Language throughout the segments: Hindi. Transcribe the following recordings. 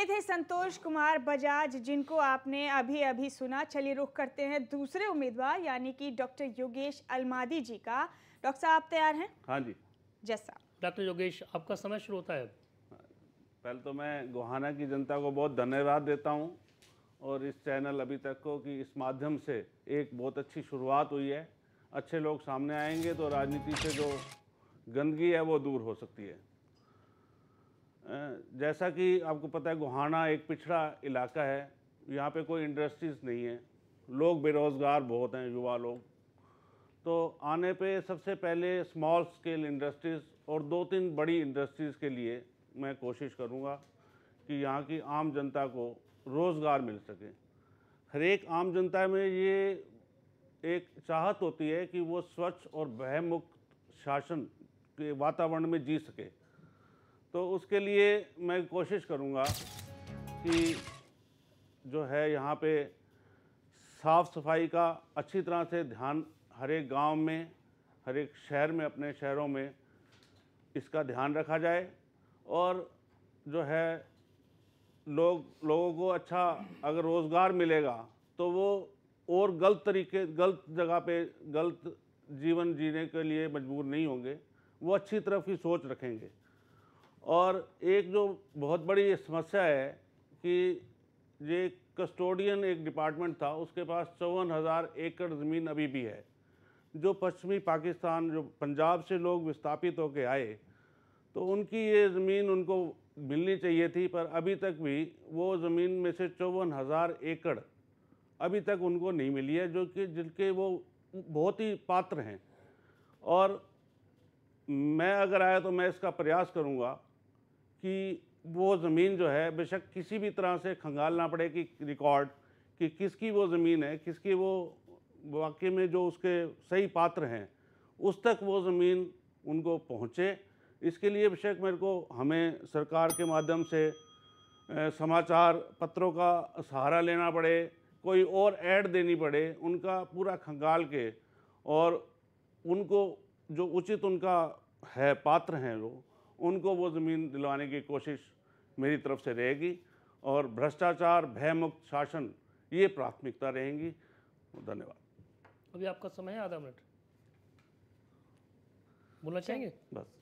थे संतोष कुमार बजाज, जिनको आपने अभी अभी सुना। चलिए रुख करते हैं दूसरे उम्मीदवार यानी कि डॉक्टर योगेश अलमादी जी का। डॉक्टर साहब आप तैयार हैं? हाँ जी। जैसा डॉक्टर योगेश, आपका समय शुरू होता है। पहले तो मैं गोहाना की जनता को बहुत धन्यवाद देता हूँ और इस चैनल अभी तक को कि इस माध्यम से एक बहुत अच्छी शुरुआत हुई है। अच्छे लोग सामने आएंगे तो राजनीति से जो गंदगी है वो दूर हो सकती है। जैसा कि आपको पता है, गोहाना एक पिछड़ा इलाका है। यहाँ पे कोई इंडस्ट्रीज़ नहीं है, लोग बेरोज़गार बहुत हैं, युवा लोग। तो आने पे सबसे पहले स्मॉल स्केल इंडस्ट्रीज़ और 2-3 बड़ी इंडस्ट्रीज़ के लिए मैं कोशिश करूँगा कि यहाँ की आम जनता को रोज़गार मिल सके। हर एक आम जनता में ये एक चाहत होती है कि वो स्वच्छ और भयमुक्त शासन के वातावरण में जी सके। तो उसके लिए मैं कोशिश करूँगा कि जो है यहाँ पे साफ़ सफाई का अच्छी तरह से ध्यान हर एक गांव में, हर एक शहर में, अपने शहरों में इसका ध्यान रखा जाए। और जो है लोगों को अच्छा अगर रोज़गार मिलेगा तो वो और गलत जगह पे गलत जीवन जीने के लिए मजबूर नहीं होंगे, वो अच्छी तरफ की सोच रखेंगे। और एक जो बहुत बड़ी समस्या है कि ये कस्टोडियन एक डिपार्टमेंट था, उसके पास 54,000 एकड़ ज़मीन अभी भी है। जो पश्चिमी पाकिस्तान, जो पंजाब से लोग विस्थापित होकर आए, तो उनकी ये ज़मीन उनको मिलनी चाहिए थी, पर अभी तक भी वो ज़मीन में से 54,000 एकड़ अभी तक उनको नहीं मिली है, जो कि जिनके वो बहुत ही पात्र हैं। और मैं अगर आया तो मैं इसका प्रयास करूँगा कि वो ज़मीन जो है बेशक किसी भी तरह से खंगालना पड़े कि रिकॉर्ड कि किसकी वो ज़मीन है, किसकी वो वाकई में जो उसके सही पात्र हैं, उस तक वो ज़मीन उनको पहुँचे। इसके लिए बेशक हमें सरकार के माध्यम से समाचार पत्रों का सहारा लेना पड़े, कोई और ऐड देनी पड़े, उनका पूरा खंगाल के और उनको जो उचित उनका है पात्र हैं उनको वो ज़मीन दिलवाने की कोशिश मेरी तरफ से रहेगी। और भ्रष्टाचार, भयमुक्त शासन, ये प्राथमिकता रहेंगी। धन्यवाद। अभी आपका समय है, आधा मिनट बोलना चाहेंगे? बस।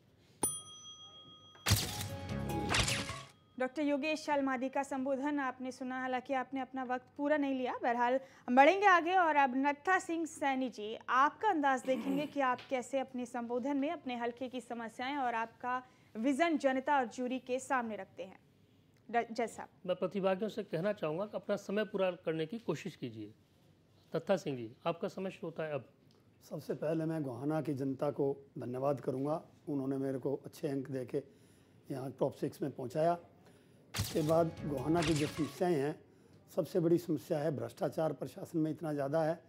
डॉक्टर योगेश अलमादी का संबोधन आपने सुना। हालांकि आपने अपना वक्त पूरा नहीं लिया। बहरहाल हम बढ़ेंगे आगे और अब नत्था सिंह सैनी जी, आपका अंदाज देखेंगे कि आप कैसे अपने संबोधन में अपने हल्के की समस्याएं और आपका विजन जनता और जूरी के सामने रखते हैं। जैसा मैं प्रतिभागियों से कहना चाहूँगा कि अपना समय पूरा करने की कोशिश कीजिए। नत्था सिंह जी, आपका समय शुरू होता है अब। सबसे पहले मैं गोहाना की जनता को धन्यवाद करूँगा, उन्होंने मेरे को अच्छे अंक दे के यहाँ टॉप 6 में पहुँचाया। इसके बाद गोहाना की जो समस्याएँ हैं, सबसे बड़ी समस्या है भ्रष्टाचार। प्रशासन में इतना ज़्यादा है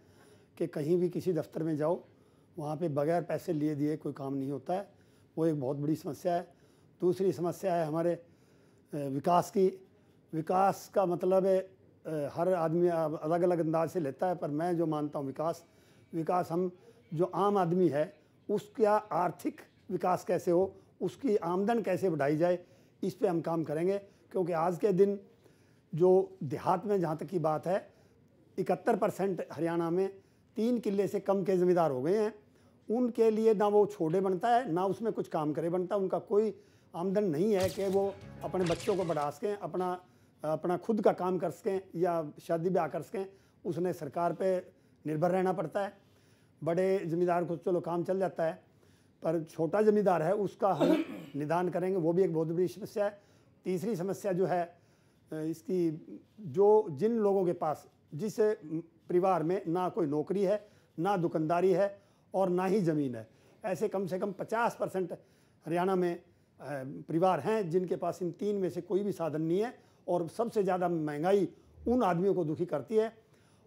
कि कहीं भी किसी दफ्तर में जाओ, वहाँ पे बगैर पैसे लिए दिए कोई काम नहीं होता है। वो एक बहुत बड़ी समस्या है। दूसरी समस्या है हमारे विकास की। विकास का मतलब है हर आदमी अलग अलग अंदाज से लेता है, पर मैं जो मानता हूँ विकास हम जो आम आदमी है उसका आर्थिक विकास कैसे हो, उसकी आमदन कैसे बढ़ाई जाए, इस पे हम काम करेंगे। क्योंकि आज के दिन जो देहात में जहाँ तक की बात है, 71% हरियाणा में 3 किले से कम के ज़मींदार हो गए हैं। उनके लिए ना वो छोड़े बनता है, ना उसमें कुछ काम करे बनता है। उनका कोई आमदन नहीं है कि वो अपने बच्चों को बढ़ा सकें, अपना खुद का काम कर सकें या शादी ब्याह कर सकें। उसने सरकार पे निर्भर रहना पड़ता है। बड़े ज़मींदार को चलो काम चल जाता है, पर छोटा ज़मींदार है उसका हम निदान करेंगे, वो भी एक बहुत बड़ी समस्या है। तीसरी समस्या जो है इसकी, जो जिन लोगों के पास, जिस परिवार में ना कोई नौकरी है, ना दुकानदारी है और ना ही ज़मीन है, ऐसे कम से कम 50% हरियाणा में परिवार हैं जिनके पास इन 3 में से कोई भी साधन नहीं है। और सबसे ज़्यादा महंगाई उन आदमियों को दुखी करती है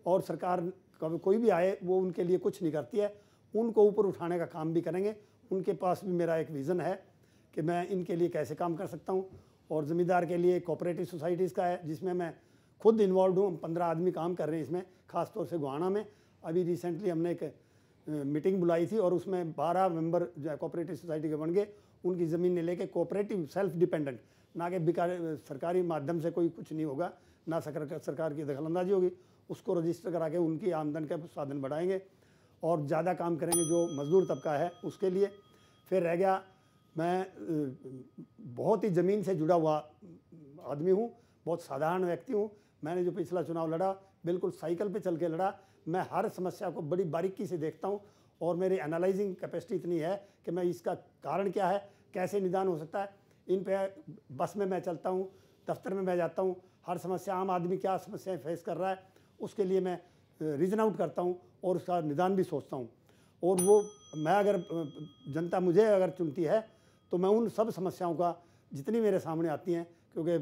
और सरकार कभी कोई भी आए वो उनके लिए कुछ नहीं करती है। उनको ऊपर उठाने का काम भी करेंगे। उनके पास भी मेरा एक विज़न है कि मैं इनके लिए कैसे काम कर सकता हूँ। और ज़मींदार के लिए कोऑपरेटिव सोसाइटीज़ का है, जिसमें मैं खुद इन्वॉल्व हूँ। 15 आदमी काम कर रहे हैं इसमें, ख़ासतौर से गोहाना में। अभी रिसेंटली हमने एक मीटिंग बुलाई थी और उसमें 12 मेंबर जो है कोऑपरेटिव सोसाइटी के बन गए उनकी ज़मीनें लेके कोऑपरेटिव सेल्फ डिपेंडेंट, ना कि सरकारी माध्यम से कोई कुछ नहीं होगा, ना सरकार की दखलंदाजी होगी, उसको रजिस्टर करा के उनकी आमदन के साधन बढ़ाएंगे और ज़्यादा काम करेंगे जो मज़दूर तबका है उसके लिए। फिर रह गया, मैं बहुत ही ज़मीन से जुड़ा हुआ आदमी हूँ, बहुत साधारण व्यक्ति हूँ। मैंने जो पिछला चुनाव लड़ा बिल्कुल साइकिल पे चल के लड़ा। मैं हर समस्या को बड़ी बारीकी से देखता हूँ और मेरी एनालाइजिंग कैपेसिटी इतनी है कि मैं इसका कारण क्या है, कैसे निदान हो सकता है, इन पे बस में मैं चलता हूँ, दफ्तर में मैं जाता हूँ, हर समस्या, आम आदमी क्या समस्याएं फेस कर रहा है उसके लिए मैं रीजन आउट करता हूँ और उसका निदान भी सोचता हूँ। और वो मैं अगर जनता मुझे अगर चुनती है तो मैं उन सब समस्याओं का जितनी मेरे सामने आती हैं, क्योंकि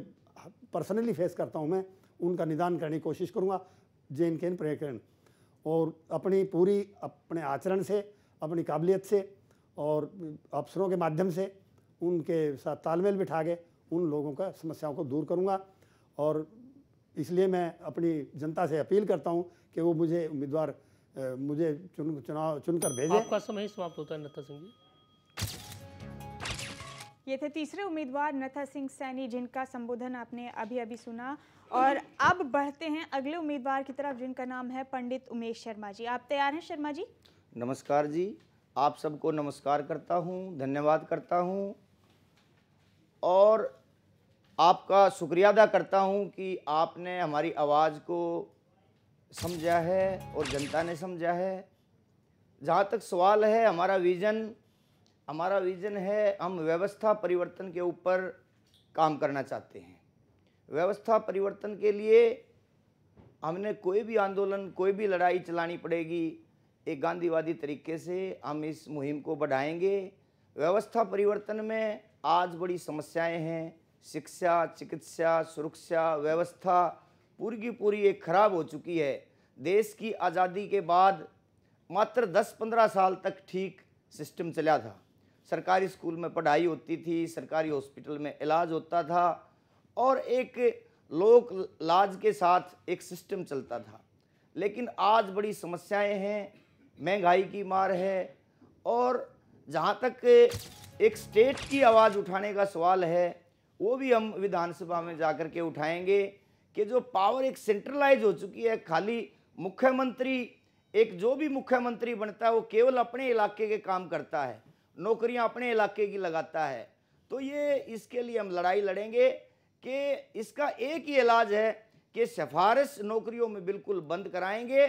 पर्सनली फेस करता हूँ, मैं उनका निदान करने की कोशिश करूँगा जेन केन प्रेकरण, और अपने आचरण से, अपनी काबिलियत से और अफसरों के माध्यम से उनके साथ तालमेल बिठा के उन लोगों का समस्याओं को दूर करूँगा। और इसलिए मैं अपनी जनता से अपील करता हूँ कि वो मुझे उम्मीदवार मुझे चुनकर भेजें। आपका समय ही समाप्त होता है नत्था सिंह जी। ये थे तीसरे उम्मीदवार नत्था सिंह सैनी, जिनका संबोधन आपने अभी अभी सुना। और अब बढ़ते हैं अगले उम्मीदवार की तरफ, जिनका नाम है पंडित उमेश शर्मा जी। आप तैयार हैं शर्मा जी? नमस्कार जी, आप सबको नमस्कार करता हूँ, धन्यवाद करता हूँ और आपका शुक्रिया अदा करता हूँ कि आपने हमारी आवाज़ को समझा है और जनता ने समझा है। जहाँ तक सवाल है, हमारा विज़न है, हम व्यवस्था परिवर्तन के ऊपर काम करना चाहते हैं। व्यवस्था परिवर्तन के लिए हमने कोई भी आंदोलन, कोई भी लड़ाई चलानी पड़ेगी, एक गांधीवादी तरीके से हम इस मुहिम को बढ़ाएंगे। व्यवस्था परिवर्तन में आज बड़ी समस्याएं हैं, शिक्षा, चिकित्सा, सुरक्षा व्यवस्था पूरी की पूरी एक खराब हो चुकी है। देश की आज़ादी के बाद मात्र 10-15 साल तक ठीक सिस्टम चला था। सरकारी स्कूल में पढ़ाई होती थी, सरकारी हॉस्पिटल में इलाज होता था और एक लोक लाज के साथ एक सिस्टम चलता था। लेकिन आज बड़ी समस्याएं हैं, महंगाई की मार है और जहाँ तक एक स्टेट की आवाज़ उठाने का सवाल है, वो भी हम विधानसभा में जाकर के उठाएंगे कि जो पावर एक सेंट्रलाइज हो चुकी है, खाली मुख्यमंत्री, एक जो भी मुख्यमंत्री बनता है वो केवल अपने इलाके के काम करता है, नौकरियां अपने इलाके की लगाता है। तो ये इसके लिए हम लड़ाई लड़ेंगे कि इसका एक ही इलाज है कि सिफारिश नौकरियों में बिल्कुल बंद कराएंगे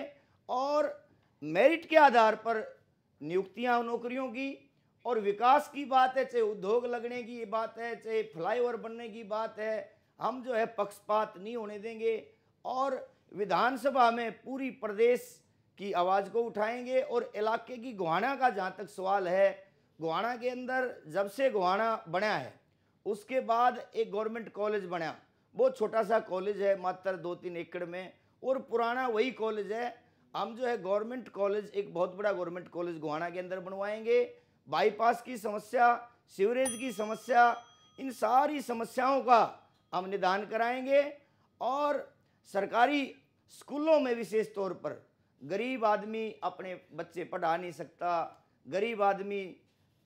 और मेरिट के आधार पर नियुक्तियां नौकरियों की, और विकास की बात है, चाहे उद्योग लगने की बात है, चाहे फ्लाईओवर बनने की बात है, हम जो है पक्षपात नहीं होने देंगे और विधानसभा में पूरी प्रदेश की आवाज़ को उठाएंगे। और इलाके की गोहाना का जहाँ तक सवाल है, गोहाना के अंदर जब से गोहाना बना है उसके बाद एक गवर्नमेंट कॉलेज बना, बहुत छोटा सा कॉलेज है, मात्र 2-3 एकड़ में, और पुराना वही कॉलेज है। हम जो है गवर्नमेंट कॉलेज, एक बहुत बड़ा गवर्नमेंट कॉलेज गोहाना के अंदर बनवाएंगे। बाईपास की समस्या, सीवरेज की समस्या, इन सारी समस्याओं का हम निदान कराएंगे और सरकारी स्कूलों में विशेष तौर पर गरीब आदमी अपने बच्चे पढ़ा नहीं सकता, गरीब आदमी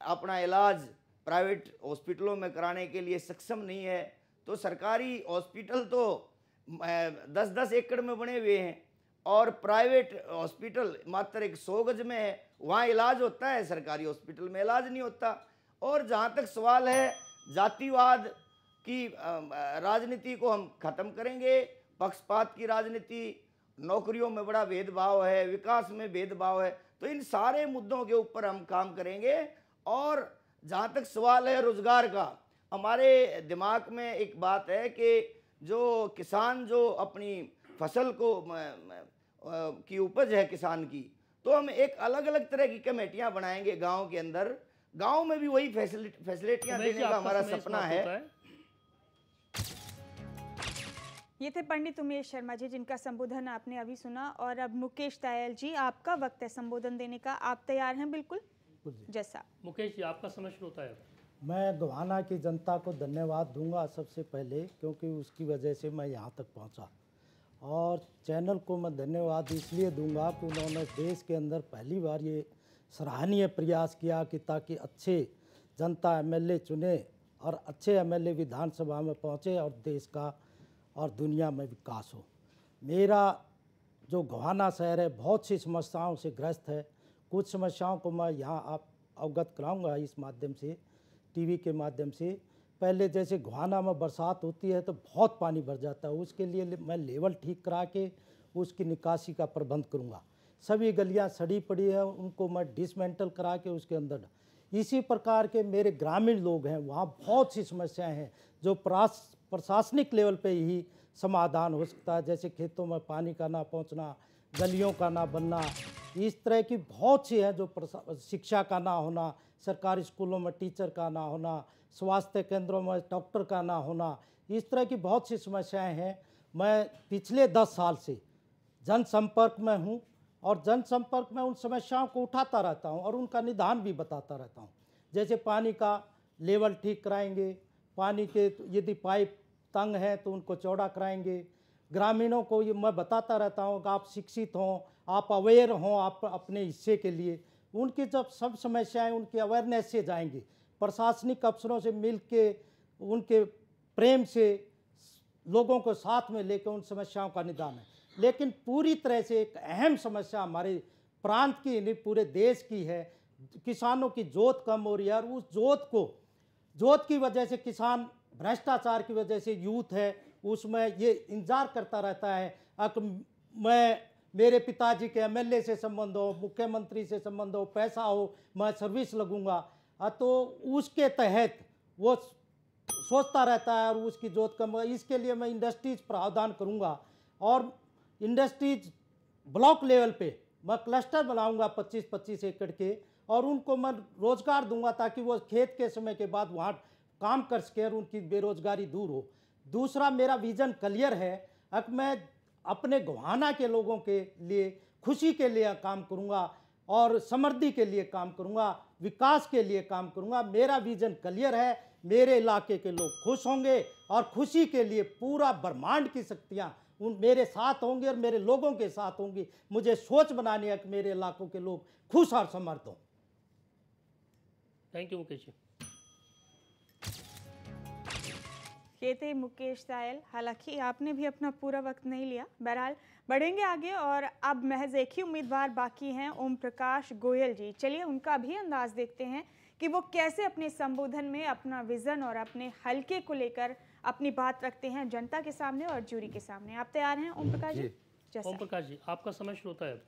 अपना इलाज प्राइवेट हॉस्पिटलों में कराने के लिए सक्षम नहीं है, तो सरकारी हॉस्पिटल तो 10-10 एकड़ में बने हुए हैं और प्राइवेट हॉस्पिटल मात्र एक 100 गज में है, वहाँ इलाज होता है, सरकारी हॉस्पिटल में इलाज नहीं होता। और जहाँ तक सवाल है, जातिवाद की राजनीति को हम ख़त्म करेंगे, पक्षपात की राजनीति, नौकरियों में बड़ा भेदभाव है, विकास में भेदभाव है, तो इन सारे मुद्दों के ऊपर हम काम करेंगे। और जहाँ तक सवाल है रोज़गार का, हमारे दिमाग में एक बात है कि जो किसान जो अपनी फसल को की उपज है किसान की, तो हम एक अलग अलग तरह की कमेटियां बनाएंगे गांव के अंदर, गांव में भी वही फैसिलिटियां देने का हमारा सपना है। ये थे पंडित उमेश शर्मा जी, जिनका संबोधन आपने अभी सुना। और अब मुकेश दयाल जी, आपका वक्त है संबोधन देने का, आप तैयार हैं? बिल्कुल जैसा। मुकेश जी, आपका समय शुरू होता है। मैं गोहाना की जनता को धन्यवाद दूंगा सबसे पहले, क्योंकि उसकी वजह से मैं यहाँ तक पहुँचा, और चैनल को मैं धन्यवाद इसलिए दूंगा कि उन्होंने देश के अंदर पहली बार ये सराहनीय प्रयास किया कि ताकि अच्छे जनता एमएलए चुने और अच्छे एमएलए विधानसभा में पहुँचे और देश का और दुनिया में विकास हो। मेरा जो गोहाना शहर है बहुत सी समस्याओं से ग्रस्त है। कुछ समस्याओं को मैं यहाँ आप अवगत कराऊंगा इस माध्यम से, टीवी के माध्यम से। पहले जैसे गोहाना में बरसात होती है तो बहुत पानी भर जाता है, उसके लिए मैं लेवल ठीक करा के उसकी निकासी का प्रबंध करूँगा। सभी गलियाँ सड़ी पड़ी हैं, उनको मैं डिसमेंटल करा के उसके अंदर। इसी प्रकार के मेरे ग्रामीण लोग हैं, वहाँ बहुत सी समस्याएं हैं जो प्रशासनिक लेवल पे ही समाधान हो सकता है, जैसे खेतों में पानी का ना पहुँचना, गलियों का ना बनना, इस तरह की बहुत सी हैं जो शिक्षा का ना होना, सरकारी स्कूलों में टीचर का ना होना, स्वास्थ्य केंद्रों में डॉक्टर का ना होना, इस तरह की बहुत सी समस्याएं हैं। मैं पिछले 10 साल से जनसंपर्क में हूँ और जनसंपर्क में उन समस्याओं को उठाता रहता हूँ और उनका निदान भी बताता रहता हूँ। जैसे पानी का लेवल ठीक कराएंगे, पानी के यदि पाइप तंग है तो उनको चौड़ा कराएंगे। ग्रामीणों को ये मैं बताता रहता हूँ कि आप शिक्षित हों, आप अवेयर हों आप अपने हिस्से के लिए। उनकी जब सब समस्याएं उनकी अवेयरनेस से जाएंगी, प्रशासनिक अफसरों से मिल के उनके प्रेम से लोगों को साथ में लेकर उन समस्याओं का निदान है। लेकिन पूरी तरह से एक अहम समस्या हमारे प्रांत की नहीं पूरे देश की है, किसानों की जोत कम हो रही है और उस जोत की वजह से किसान भ्रष्टाचार की वजह से यूथ है उसमें ये इंतजार करता रहता है मैं मेरे पिताजी के एमएलए से संबंध हो, मुख्यमंत्री से संबंध हो, पैसा हो, मैं सर्विस लगूंगा। तो उसके तहत वो सोचता रहता है और उसकी जोत कम। इसके लिए मैं इंडस्ट्रीज प्रावधान करूंगा और इंडस्ट्रीज ब्लॉक लेवल पे मैं क्लस्टर बनाऊंगा 25-25 एकड़ के और उनको मैं रोजगार दूंगा ताकि वो खेत के समय के बाद वहाँ काम कर सके और उनकी बेरोजगारी दूर हो। दूसरा मेरा विजन क्लियर है कि मैं अपने गोहाना के लोगों के लिए खुशी के लिए काम करूंगा और समृद्धि के लिए काम करूंगा, विकास के लिए काम करूंगा। मेरा विजन क्लियर है, मेरे इलाके के लोग खुश होंगे और खुशी के लिए पूरा ब्रह्मांड की शक्तियां उन मेरे साथ होंगे और मेरे लोगों के साथ होंगी। मुझे सोच बनानी है कि मेरे इलाकों के लोग खुश और समर्थ हों। Thank you Mukesh ji. ये थे मुकेश सायल। हालांकि आपने भी अपना पूरा वक्त नहीं लिया। बहरहाल बढ़ेंगे आगे और अब महज एक ही उम्मीदवार बाकी हैं, ओम प्रकाश गोयल जी। चलिए उनका भी अंदाज देखते हैं कि वो कैसे अपने संबोधन में अपना विजन और अपने हलके को लेकर अपनी बात रखते हैं जनता के सामने और जूरी के सामने। आप तैयार हैं ओम प्रकाश जी? ओम प्रकाश जी, आपका समय शुरू होता है।